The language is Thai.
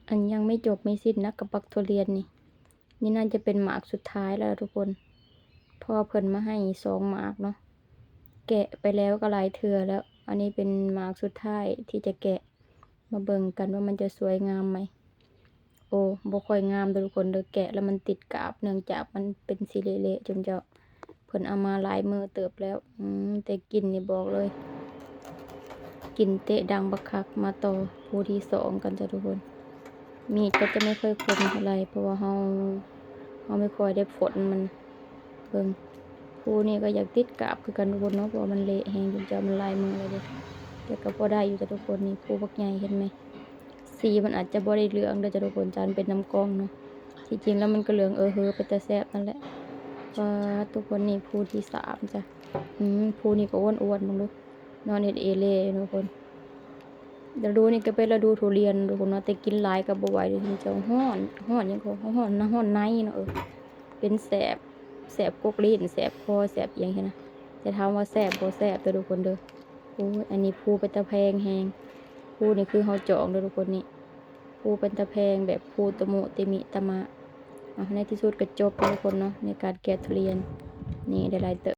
อันยังไม่จบไม่สิ้นนะกับบักทุเรียนนี่น่าจะเป็นหมากสุดท้ายแล้วทุกคนพ่อเพิ่นมาให้2หมากเนาะแกะไปแล้วก็หลายเทื่อแล้ว อันนี้เป็นหมากสุดท้ายที่จะแกะมาเบิ่งกันว่ามันจะสวยงามไหมโอ้บ่ค่อยงามเด้อทุกคนเด้อแกะแล้วมันติดกาบเนื่องจากมันเป็นสีเละๆจนจะเพิ่นเอามาหลายมื้อเติบแล้วแต่กลิ่นนี่บอกเลยกลิ่นเตะดังบักคักมาต่อผู้ที่2กันจ้ะทุกคนมีดก็จะไม่ค่อยคมเท่าไหร่เพราะว่าเฮาไม่ค่อยได้ฝนมันเบิ่งผู้นี่ก็อยากติดกาบคือกันทุกคนเนาะเพราะว่ามันเละแฮงจนจะมันลายมือเลยเด้แต่ก็พอได้อยู่จ้ะทุกคนนี่ผู้บักใหญ่เห็นไหมสีมันอาจจะบ่ได้เหลืองเด้อจ้ะทุกคนจานเป็นน้ำกล้องเนาะที่จริงแล้วมันก็เหลืองเฮอไปแต่แซ่บนั่นแหละว่าทุกคนนี่ผู้ที่3จ้ะผู้นี่ก็อ้วนๆลงดูนอนเฮ็ดเอเล่ทุกคนฤดูนี่ก็เป็นฤดูทุเรียนทุกคนเนาะแต่กินหลายก็บ่ไหวเดี๋ยวมันจะร้อนยังก็ร้อนนะร้อนในเนาะเป็นแสบกกลิ้นแสบคอแสบอีหยังเห็นนะแต่ถามว่าแสบบ่แสบเด้อทุกคนเด้อโอ้ยอันนี้ภูเป็นตะแพงแฮงภูนี่คือเฮาจองเด้อทุกคนนี่ภูเป็นตะแพงแบบภูตะโมเตมิตะมะในที่สุดก็จบทุกคนเนาะในการแกะทุเรียนนี่ได้หลายเติบ